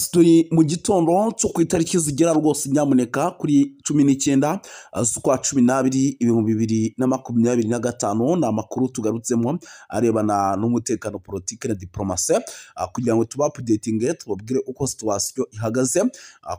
yes turi mu gitondo cyo ku itariki zigera rwose nyamuneka kuri 19 z'ukwa 12 2025 ni amakuru tugarutsemo arebana n'umutekano politike na diplomasi kugira ngo tubapudetinge tubabwire uko situation ihagaze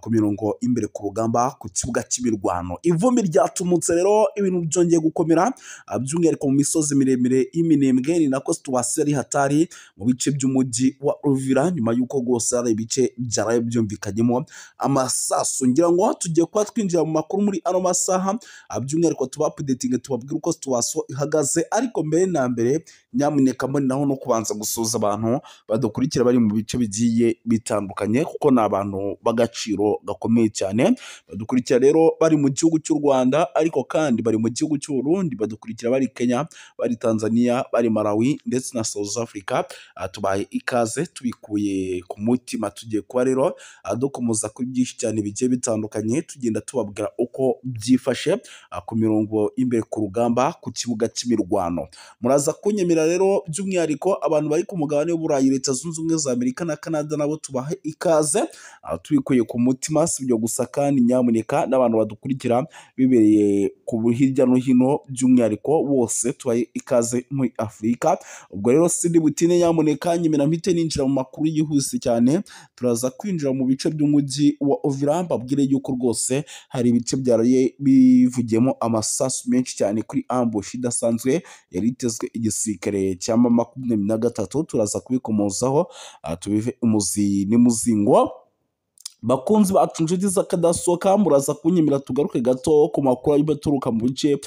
ku mirongo imbere ku rugamba ku kibuga cy'imirwano. Ivumbi ryatumutse rero ibintu byongeye gukomera by'umwihariko mu misozi miremire y'Iminembwe, ni nako situation ari hatari mu bice by'umujyi wa Uvira nyuma y'uko rwose hari ibice byaraye byumvikanyemo amasasu. Ngira ngo tugiye kuba twinjira mu makuru muri ano masaha by'umwihariko tubapudetinge tubabwire uko situation ihagaze, ariko mbere na mbere nyamuneka naho no kubanza gusuza abantu badukurikira bari mu bice bigiye bitandukanye, kuko ni abantu b'agaciro gakomeye cyane badukurikira rero bari mu gihugu cy'u Rwanda, ariko kandi bari mu gihugu cy'u Burundi, badukurikira bari Kenya, bari Tanzania, bari Malawi ndetse na South Africa. Tubaye ikaze tubikuye ku mutima. Tugiye kuba rero dukomoza kuri byinshi cyane bigiye bitandukanye, tugenda tubabwira uko byifashe ku mirongo imbere ku rugamba ku kibuga cy'imirwano. Muraza kunyemera rero by'umwihariko abantu bari ku mugabane w'Uburayi, Leta Zunze Ubumwe za Amerika na Canada, nabo tubahe ikaze tubikuye ku mutima. Si ibyo gusa kandi nyamuneka n'abantu badukurikira bibereye ku hirya no hino by'umwihariko bose tubahe ikaze muri Afurika. Ubwo rero sindi butine nyamuneka nyemera mpite ninjira mu makuru yihuse cyane. Turaza kwinjira mu bice by'umujyi wa Uvira, mbabwire yuko rwose hari ibice byaraye bivugiyemo amasasu menshi cyane kuri ambush idasanzwe yari itezwe igisirikare cya M23. Turaza kubikomozaho tubive umuzi n'umuzingo. Bakunzi bacu inshuti z'akadasohoka, muraza kunyemera tugaruke gato ku makuru y'ibaturuka mu bice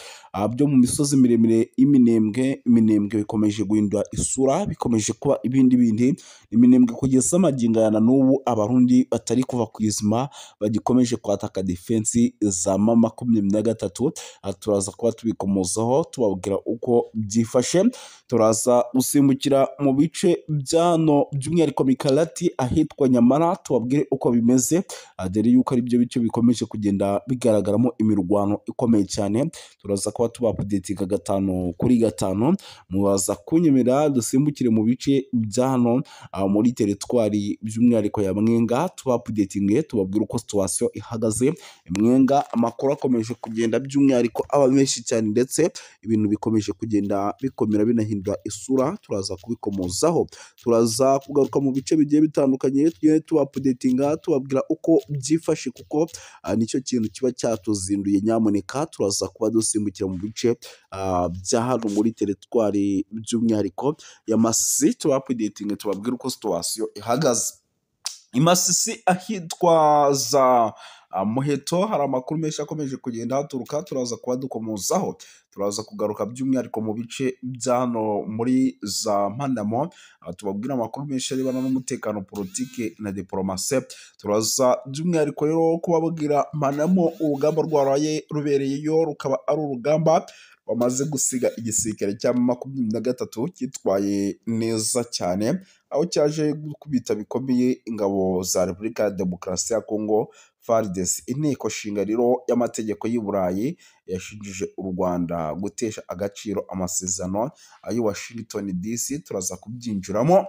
byo mu misozi miremire y'Iminembwe. Iminembwe bikomeje guhindura isura, bikomeje kuba ibindi. Iminembwe kugeza magingo aya na n'ubu abarundi batari kuva ku izima bagikomeje kwataka defense za M23. Turaza kuba tubikomozaho tubabwira uko byifashe. Turaza gusimbukira mu bice byano by'umwihariko Mikalati ahitwa Nyamara, tubabwire uko bimeze dore yuko ari byo bice bikomeje kugenda bigaragaramo imirwano ikomeye cyane. Turaza kuba tubapudetinga 5 kuri 5. Muraza kunyemera dusimbukire mu bice byano muri teritwari by'umwihariko ya Mwenga, tubapudetinge tubabwire uko situation ihagaze Mwenga. Amakuru akomeje kugenda by'umwihariko aba menshi cyane, ndetse ibintu bikomeje kugenda bikomera binahindura isura. Turaza kubikomozaho. Turaza kugaruka mu bice bigiye bitandukanye tugiye tubapudetinga tubabwira uko byifashe, kuko nicyo kintu kiba cyatuzinduye nyamuneka. Turaza kuba dusimbukira mu bice bya hano muri teritwari by'umwihariko ya Masisi, tubapudetinga tubabwira uko situation ihagaze i Masisi ahitwa za Muheto. Hari amakuru menshi akomeje kugenda haturuka, turaza kuba dukomozaho. Turaza kugaruka by'umwihariko mu bice byano muri za Mpanamo, tubabwira amakuru menshi arebana n'umutekano politike na diplomasi. Turaza by'umwihariko rero kubabwira Mpanamo urugamba rwaraye rubereyeyo, rukaba ari urugamba bamaze gusiga igisirikare cya M23 cyitwaye neza cyane, aho cyaje gukubita bikomeye ingabo za Repubulika ya Demokarasi ya Kongo FARDC. Inteko nshinga rero y'amategeko y'u Burayi yashinjije u Rwanda gutesha agaciro amasezerano ayo Washington DC. Turaza kubyinjiramo.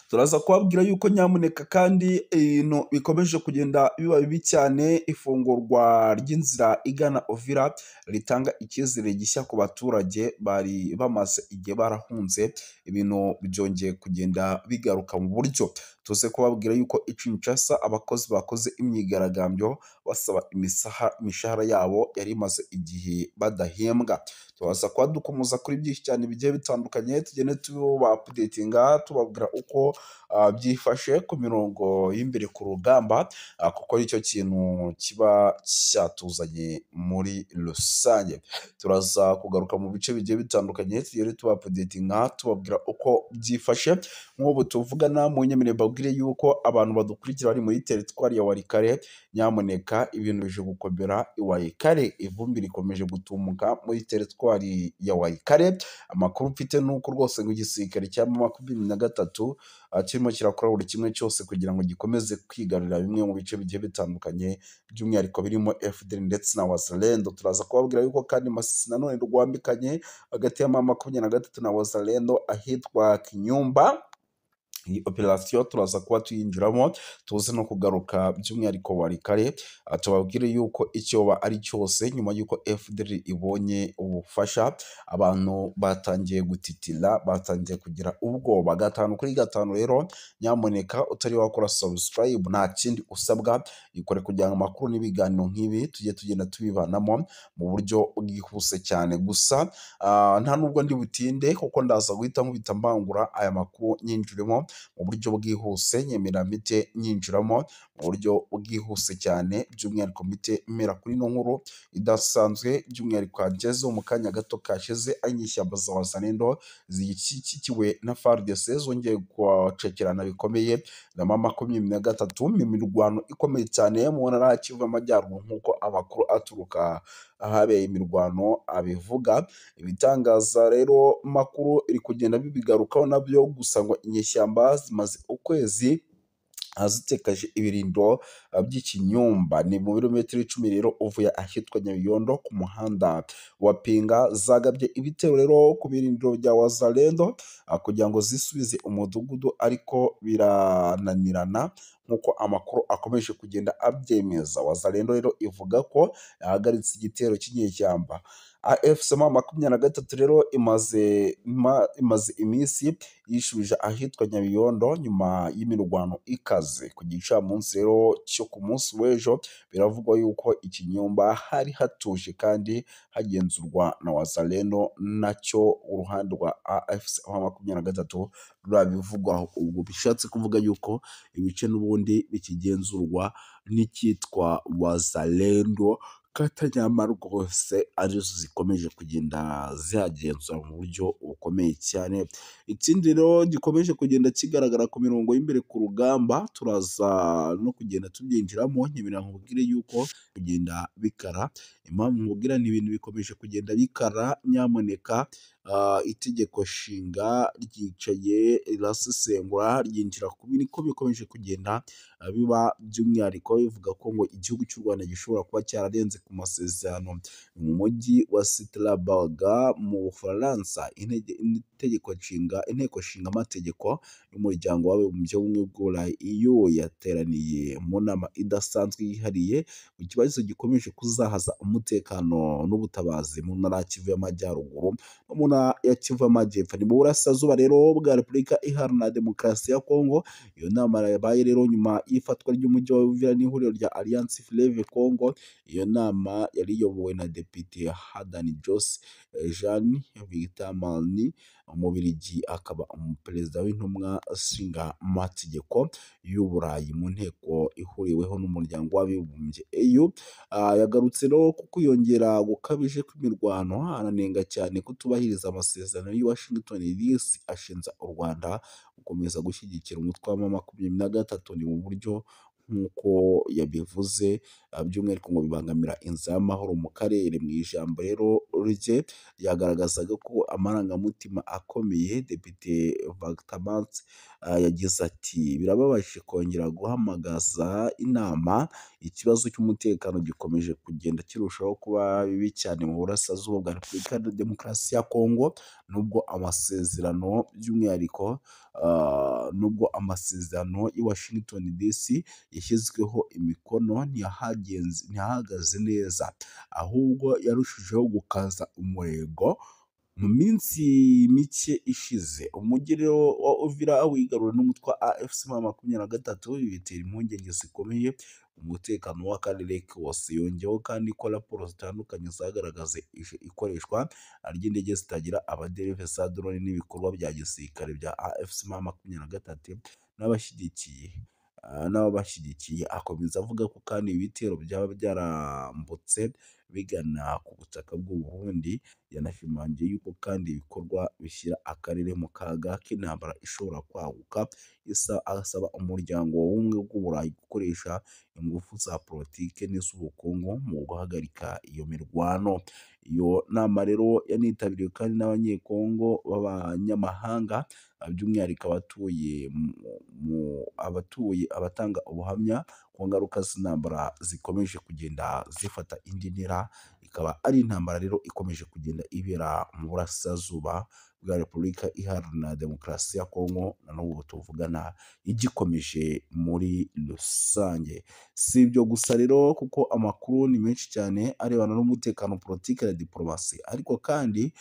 Turaza kubabwira yuko nyamuneka kandi ibintu bikomeje kugenda biba bibi cyane. Ifungurwa ry'inzira igana Uvira ritanga icyizere gishya ku baturage bari bamaze igihe barahunze. Ibintu byongeye kugenda bigaruka mu buryo. Tuze kubabwira yuko Kinshasa abakozi bakoze imyigaragambyo basaba imishahara yabo yari imaze igihe badahembwa. Turaza kuba dukomoza kuri byinshi cyane bigiye bitandukanye, tugende tubapudetinga tubabwira uko byifashe ku mirongo y'imbere ku rugamba, kuko nicyo kintu kiba cyatuzanye muri rusange. Turaza kugaruka mu bice bigiye bitandukanye, tugende tubapudetinga tubabwira uko byifashe. Nk'ubu tuvugana mu nyemere mbabwire yuko abantu badukurikira bari muri teritwari ya Walikale, nyamuneka ibintu bije gukomera i Walikale. Ivumbi rikomeje gutumuka muri teritwari ya Walikale. Amakuru mfite nuko rwose ngo igisirikare cya M23 kirimo kirakora buri kimwe cyose kugira ngo gikomeze kwigarurira bimwe mu bice bigiye bitandukanye by'umwihariko birimo FDL ndetse na Wazalendo. Turaza kubabwira yuko kandi Masisi nanone rwambikanye hagati ya M23 na Wazalendo ahitwa Kinyumba. iyi operasiyo turaza kuba tuyinjiramo tuze no kugaruka by'umwihariko warikare tubabwire yuko icyoba ari cyose nyuma y'uko FDL ibonye ubufasha abantu batangiye gutitira batangiye kugira ubwoba. Gatanu kuri gatanu rero nyamuneka utari wakora subscribe nta kindi usabwa ikore kugira ngo amakuru n'ibiganiro nk'ibi tujye tugenda tubibanamo mu buryo bwihuse cyane. Gusa nta nubwo ndi butinde kuko ndaza guhita nkubita mbangura aya makuru nyinjiremo mu buryo bwihuse, nyemera mite nyinjiramo mu buryo bwihuse cyane, by'umwihariko mite mera kuri ino nkuru idasanzwe by'umwihariko hagezeho mu kanya gato kashize anyishyamba za Wazalendo zishyigikiwe na FARDC zongeye gucekerana bikomeye na M23 mu mirwano ikomeye cyane mu ntara ya Kivu y'Amajyaruguru nk'uko amakuru aturuka ahabeye imirwano abivuga. Ibitangaza rero makuru iri kugenda bibigarukaho nabyo, gusa ngo inyeshyamba zimaze ukwezi zitekaje ibirindo by'ikinyumba ni mu birometero 10 rero uvuye ahitwa Nyabiyondo ku muhanda wa Pinga, zagabye ibitero rero ku birindiro bya Wazalendo kugira ngo zisubize umudugudu, ariko birananirana nk'uko amakuru akomeje kugenda abyemeza. Wazalendo rero ivuga ko yahagaritse igitero cy'inyeshyamba. AFC M23 rero imaze iminsi yishubije ahitwa Nyabiyondo nyuma y'imirwano ikaze. Ku gicamunsi rero cyo ku munsi w'ejo biravugwa yuko ikinyumba hari hatuje kandi hagenzurwa na Wazalendo, nacyo uruhande rwa AFC M23 rurabivugwaho. Ubwo bishatse kuvuga yuko ibice n'ubundi bikigenzurwa n'icyitwa Wazalendo, katanyama rwose arizo zikomeje kugenda zihagenzura mu buryo bukomeye cyane. Ikindi rero gikomeje kugenda kigaragara ku mirongo y'imbere ku rugamba, turaza no kugenda tubyinjiramo nyibira nkubwire yuko kugenda bikara. Impamvu nkubwira ni ibintu bikomeje kugenda bikara, nyamuneka itegeko nshinga ryicaye rirasesengura ryinjira ku bintu bikomeje kugenda biba, by'umwihariko bivuga ko ngo igihugu cy'u Rwanda gishobora kuba cyararenze ku masezerano mu mujyi wa Strasbourg mu Bufaransa. Inteko nshinga amategeko y'umuryango w'abibumbye w'ubumwe bw'Uburayi iyo yateraniye mu nama idasanzwe yihariye ku kibazo gikomeje kuzahaza umutekano n'ubutabazi mu ntara ya Kivu y'Amajyaruguru no mu ntara ya Kivu y'Amajyepfo. Ni mu burasirazuba rero bwa Repubulika Iharanira Demokarasi ya Kongo. Iyo nama yabaye rero nyuma y'ifatwa ry'umujyi wa Uvira n'ihuriro rya Alliance Fleuve Congo. Iyo nama yari iyobowe na Depite Hadani Jose Jean Vitamani Umubirigi, akaba umuperezida w'intumwa nshinga amategeko y'Uburayi mu nteko ihuriweho n'umuryango w'abibumbye EU. Yagarutse rero ku kwiyongera gukabije kw'imirwano, ananenga cyane kutubahiriza amasezerano y'i Washington DC, ashinja u Rwanda gukomeza gushyigikira umutwe wa M23 ni mu buryo nk'uko yabivuze, by'umwihariko ngo bibangamira inzira y'amahoro mu karere. Mu ijambo rero rye yagaragazaga ko amarangamutima akomeye. Depite Vagtamansi yagize ati birababaje kongera guhamagaza inama, ikibazo cy'umutekano gikomeje kugenda kirushaho kuba bibi cyane mu burasirazuba bwa Repubulika ya Demokarasi ya Kongo, nubwo amasezerano by'umwihariko nubwo amasezerano i Washington DC yashyizweho imikono ntiyahagaze neza, ahubwo yarushijeho gukaza umurego. Mu minsi mike ishize umujyi rero wa Uvira wigaruriwe n'umutwe wa AFC M23, bitera impungenge zikomeye umutekano w'akarere kose. Yongeyeho kandi ko raporo zitandukanye zagaragaza ikoreshwa ry'indege zitagira abadereva za drone n'ibikorwa bya gisirikare bya AFC M23 n'ababashyigikiye. Akomeza avuga ko kandi ibitero byaba byarambutse bigana ku butaka bw'u Burundi. Yanashimangiye yuko kandi ibikorwa bishyira akarere mu kaga k'intambara ishobora kwaguka. Asaba umuryango w'ubumwe bw'Uburayi gukoresha ingufu za politike n'iz'ubukungu mu guhagarika iyo mirwano. Iyo nama rero yanitabiriwe kandi n'abanyekongo b'abanyamahanga, by'umwihariko abatanga ubuhamya ku ngaruka z'intambara zikomeje kugenda zifata indi ntera Uvira, ikaba ari intambara rero ikomeje kugenda ibera mu burasirazuba bwa Repubulika Iharanira Demokarasi ya Kongo, na n'ubu tuvugana igikomeje muri rusange. Si ibyo gusa rero kuko amakuru ni menshi cyane arebana n'umutekano, politiki na diplomasi, ariko kandi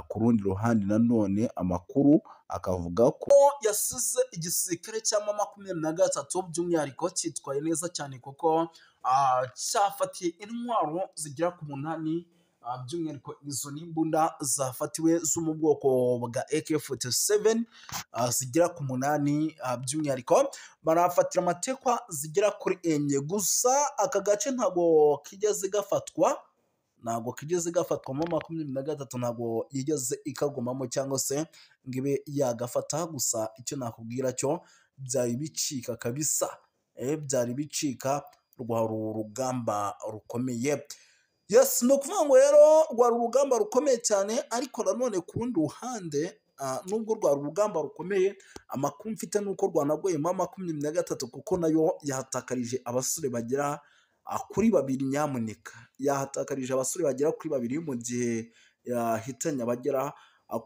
ku rundi ruhande nanone amakuru akavuga ko yasize igisirikare cya M23 by'umwihariko cyitwaye neza cyane kuko cyafatiye intwaro zigera ku 8, by'umwihariko izo n'imbunda zafatiwe zo mu bwoko bwa AK47 zigera ku 8, by'umwihariko barafatira amatekwa zigera kuri 4 gusa. Aka gace ntago kigeze gafatwa, mu 23 ntago yigeze ikagumamo cyangwa se ngibe yagafata. Gusa icyo nakubwira cyo byari bicika kabisa, byari bicika, rwari urugamba rukomeye. Yes, no kuvuga ngo rero rwari urugamba rukomeye cyane, ariko nanone ku rundi ruhande nubwo rwari urugamba rukomeye, amakuru mfite nuko rwanagoye M23 kuko nayo yahatakarije abasore bagera kuri 2 nyamuneka, yahatakarije abasore bagera kuri 2 mu gihe yahitanye abagera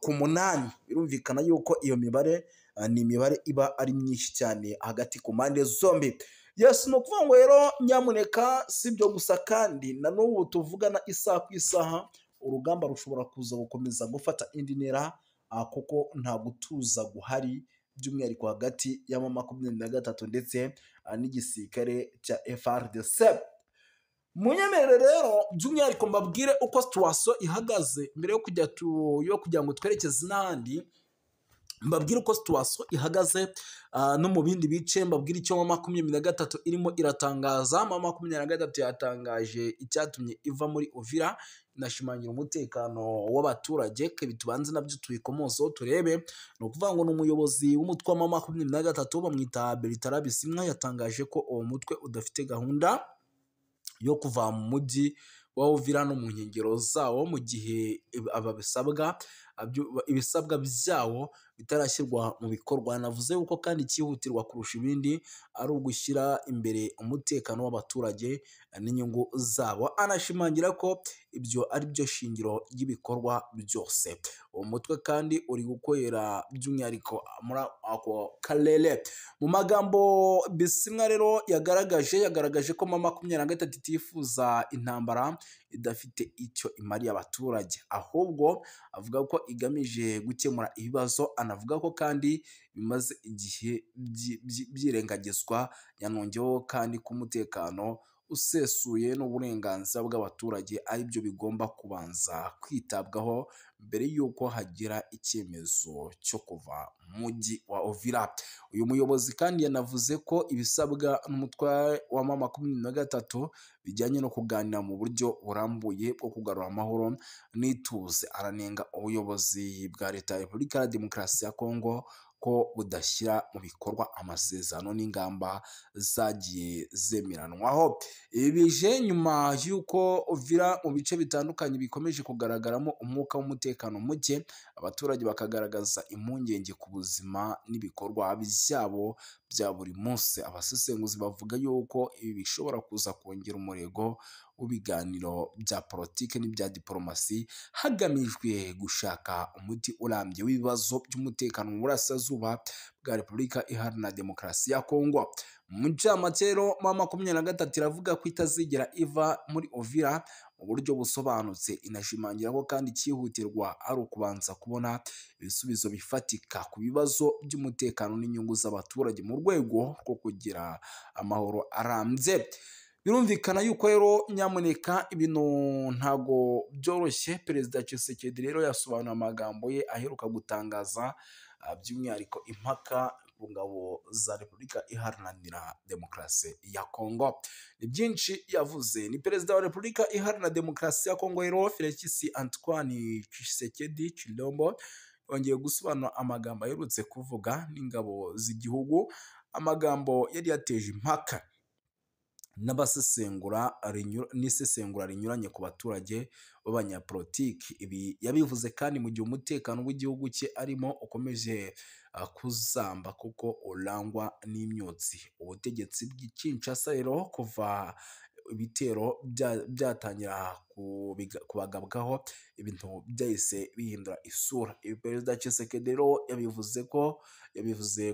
ku 8. Birumvikana yuko iyo mibare ni imibare iba ari myinshi cyane hagati ku mpande zombi. Yes, no kuvuga ngo rero nyamuneka si byo gusa kandi na n'ubu tuvugana isaha ku isaha urugamba rushobora kuza gukomeza gufata indi ntera, kuko nta gutuza guhari, by'umwihariko hagati ya M23 ndetse n'igisirikare cya FARDC. Munyemerere rero by'umwihariko mbabwire uko situation ihagaze mbere yo kugira ngo twerekeze n'ahandi. Mbabwire uko situation ihagaze no mu bindi bice, mbabwire icyo M23 irimo iratangaza. M23 yatangaje icyatumye iva muri Uvira, inashimangira umutekano w'abaturage. Bitubanze nabyo tubikomozo turebe. No kuvuga ngo n'umuyobozi w'umutwe wa M23 bamwita Bertrand Bisimwa yatangaje ko uwo mutwe udafite gahunda yo kuva mu mujyi wa Uvira no mu nkengero zawo mu gihe ibisabwa byawo bitarashyirwa mu bikorwa. Navuze yuko kandi cyihutirwa kurusha ibindi ari ugushyira imbere umutekano w'abaturage n'inyungu zabo. Anashimangira ko ibyo ari byo shingiro ry'ibikorwa byose. Uwo mutwe kandi uri gukorera by'umwihariko muri ako karere. Mu magambo Bisimwa rero yagaragaje ko M23 itifuza intambara idafite icyo imariye abaturage, ahubwo avuga ko igamije gukemura ibibazo. Anavuga ko kandi bimaze igihe byirengagizwa. Yanongeyeho kandi ko umutekano usesuye n'uburenganzira bw'abaturage ari byo bigomba kubanza kwitabwaho mbere y'uko hagira icyemezo cyo kuva mu mujyi wa Uvira. Uyu muyobozi kandi yanavuze ko ibisabwa n'umutwe wa M23 bijyanye no kuganira mu buryo burambuye bwo kugarura amahoro n'ituze. Aranenga ubuyobozi bwa leta ya Repubulika ya Demokarasi ya Kongo ko budashyira mu bikorwa amasezerano n'ingamba zagiye zemeranwaho. Ibi bije nyuma y'uko Uvira mu bice bitandukanye bikomeje kugaragaramo umwuka w'umutekano muke, abaturage bakagaragaza impungenge ku buzima n'ibikorwa byabo bya buri munsi. Abasesenguzi bavuga yuko ibi bishobora kuza kongera umurego w'ibiganiro bya politiki n'ibya diplomasi hagamijwe gushaka umuti urambye w'ibibazo by'umutekano mu burasirazuba bwa Repubulika Iharanira Demokarasi ya Kongo. Mu ncamake rero M23 iravuga ko itazigera iva muri Uvira mu buryo busobanutse. Inashimangira ko kandi cyihutirwa ari ukubanza kubona ibisubizo bifatika ku bibazo by'umutekano n'inyungu z'abaturage mu rwego rwo kugira amahoro arambye. Birumvikana yuko rero nyamuneka ibintu ntago byoroshye. Perezida Tshisekedi rero yasobanuye amagambo ye aheruka gutangaza, by'umwihariko impaka ku ngabo za Repubulika Iharanira Demokarasi ya Kongo. Ni byinshi yavuze. Ni perezida wa Repubulika Iharanira Demokarasi ya Kongo rero Felix Antoine Tshisekedi Tshilombo yongeye gusobanura amagambo aherutse kuvuga n'ingabo z'igihugu, amagambo yari yateje impaka n'isesengura rinyuranye ku baturage b'abanyapolitiki. Ibi yabivuze kandi mu gihe umutekano w'igihugu cye arimo ukomeje kuzamba kuko urangwa n'imyotsi. Ubutegetsi bw'i Kinshasa rero kuva ibitero byatangira kubagabwaho, ibintu byahise bihindura isura. Ibi Perezida Tshisekedi rero yabivuze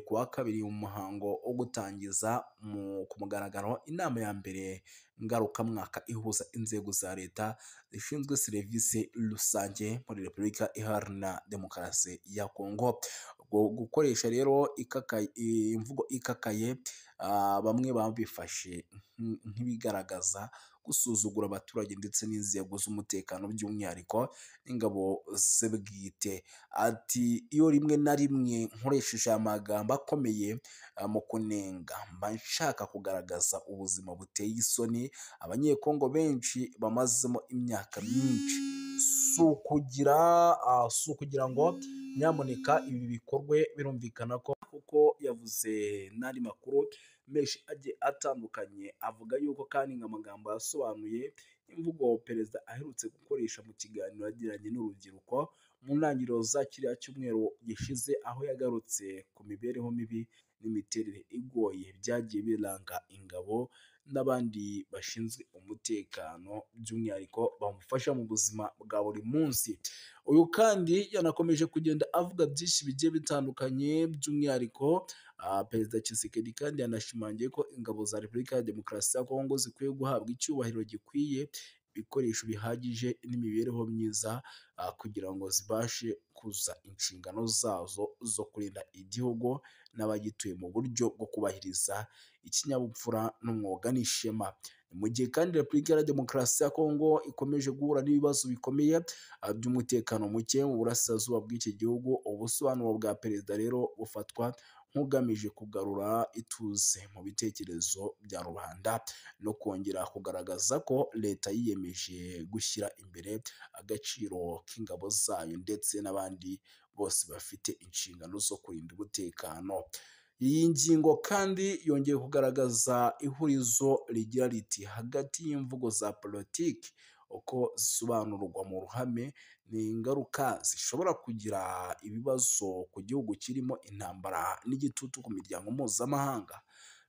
ku wa kabiri mu muhango wo gutangiza ku mugaragaro inama ya mbere ngarukamwaka ihuza inzego za leta zishinzwe serivisi rusange muri Repubulika Iharanira Demokarasi ya Kongo. Gukoresha rero imvugo ikakaye, bamwe babifashe nk'ibigaragaza gusuzugura abaturage ndetse n'inzego z'umutekano, by'umwihariko n'ingabo ze bwite. Ati iyo rimwe na rimwe nkoresheje amagambo akomeye mu kunenga, mba nshaka kugaragaza ubuzima buteye isoni abanyekongo benshi bamazemo imyaka myinshi. Si ukugira ngo nyamuneka ibi bikorwe. Birumvikana ko kuko yavuze n'andi makuru menshi agiye atandukanye, avuga yuko kandi nk'amagambo yasobanuye imvugo perezida aherutse gukoresha mu kiganiro yagiranye n'urubyiruko mu ntangiriro za kiriya cyumweru gishize, aho yagarutse ku mibereho mibi n'imiterere igoye byagiye biranga ingabo n'abandi bashinzwe umutekano, by'umwihariko bamufasha mu buzima bwa buri munsi. Uyu kandi yanakomeje kugenda avuga byinshi bigiye bitandukanye, by'umwihariko Perezida Tshisekedi kandi yanashimangiye ko ingabo za Repubulika ya Demokarasi ya Kongo zikwiye guhabwa icyubahiro gikwiye, ibikoresho bihagije n'imibereho myiza, kugira ngo zibashe kuzuza inshingano zazo zo kurinda igihugu n'abagituye mu buryo bwo kubahiriza ikinyabupfura n'umwuga n'ishema. Mu gihe kandi Repubulika ya Demokarasi ya Kongo ikomeje guhura n'ibibazo bikomeye by'umutekano muke mu burasirazuba bw'iki gihugu, ubusobanuro bwa perezida rero bufatwa nk'ugamije kugarura ituze mu bitekerezo bya rubanda no kongera kugaragaza ko leta yiyemeje gushyira imbere agaciro k'ingabo zayo ndetse n'abandi bose bafite inshingano zo kurinda umutekano. Iyi ngingo kandi yongeye kugaragaza ihurizo rigira riti hagati y'imvugo za politiki uko zisobanurwa mu ruhame n'ingaruka zishobora kugira ibibazo ku gihugu kirimo intambara n'igitutu ku miryango mpuzamahanga.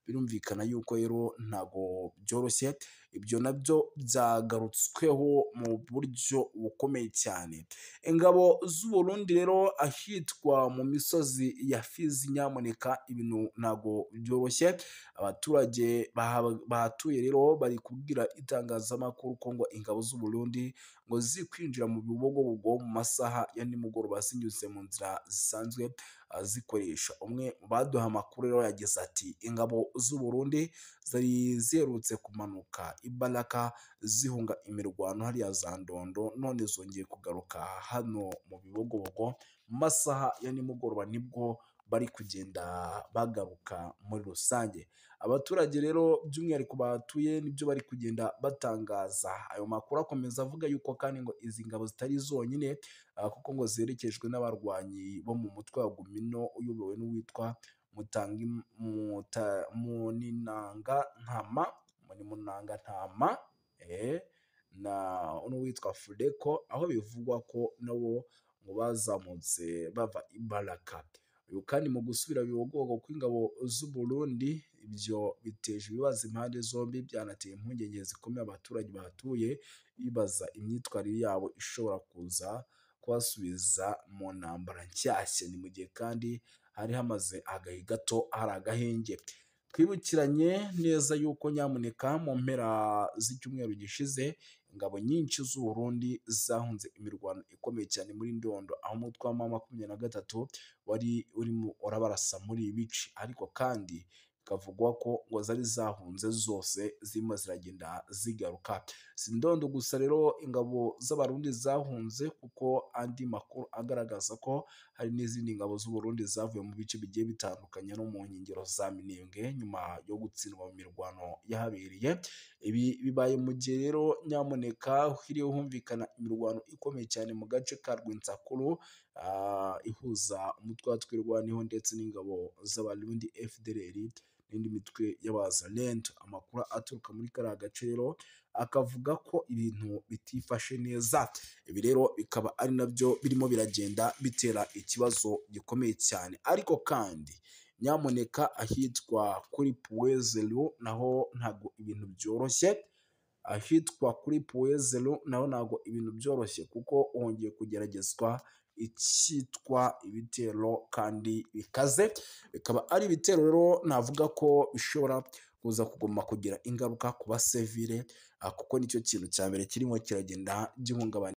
Birumvikana yuko rero ntabwo byoroshye, ibyo nabyo byagarutsweho mu buryo bukomeye cyane. Ingabo z'u Burundi rero ahitwa mu misozi ya Fizi, nyamuneka ibintu ntabwo byoroshye. Abaturage bahatuye rero bari kubwira itangazamakuru ko ngo ingabo z'u Burundi ngo zikwinjira mu bibogobogo mu masaha ya nimugoroba zinyuze mu nzira zisanzwe zikoresha. Umwe mu baduha amakuru rero yagize ati ingabo z'u Burundi zari ziherutse kumanuka Ibaraka zihunga imirwano hariya za Ndondo, none zongeye kugaruka hano mu bibogobogo mu masaha ya nimugoroba, nibwo bari kugenda bagaruka muri rusange. Abaturage rero by'umwihariko bahatuye nibyo bari kugenda batangaza. Ayo makuru akomeza avuga yuko kandi ngo izi ngabo zitari zonyine, kuko ngo zerekejwe n'abarwanyi bo mu mutwe wa Gumino uyobowe n'uwitwa Munangantama n'uwitwa Fudeko, aho bivugwa ko nabo ngo bazamutse bava Ibaraka. Uyu kandi mu gusubira bibogobogo kw'ingabo z'u Burundi, ibyo biteje ibibazo impande zombi, byanateye impungenge zikomeye abaturage bahatuye bibaza imyitwarire yabo ishobora kuza kubasubiza mu ntambara nshyashya. Ni mu gihe kandi hari hamaze agahe gato hari agahenge. Twibukiranye neza yuko nyamuneka mu mpera z'icyumweru gishize ingabo nyinshi z'u Burundi zahunze imirwano ikomeye cyane muri Ndondo, aho umutwe wa M23 wari urimo urabarasa muri ibi bice, ariko kandi bikavugwa ko ngo zari zahunze zose zirimo ziragenda zigaruka. Si Ndondo gusa rero ingabo z'Abarundi zahunze, kuko andi makuru agaragaza ko hari n'izindi ngabo z'u Burundi zavuye mu bice bigiye bitandukanye no mu nkengero za Minembwe nyuma yo gutsindwa mu mirwano yahabereye. Ibi bibaye mu gihe rero nyamuneka hiriwe humvikana imirwano ikomeye cyane mu gace ka Rwintsakuru, ihuza umutwe wa Twirwaneho ndetse n'ingabo z'Abarundi FDLR n'indi mitwe y'Abazalendo. Amakuru aturuka muri kariya gace rero akavuga ko ibintu bitifashe neza. Ibi rero bikaba ari nabyo birimo biragenda bitera ikibazo gikomeye cyane. Ariko kandi nyamuneka ahitwa kuri Puezero naho ntabwo ibintu byoroshye. ahitwa kuri Puezero naho ntabwo ibintu byoroshye kuko hongeye kugeragezwa icyitwa ibitero kandi bikaze, bikaba ari ibitero rero navuga ko bishobora kuza kuguma kugira ingaruka ku basivile kuko nicyo kintu cya mbere kirimo kiragenda gihungabanya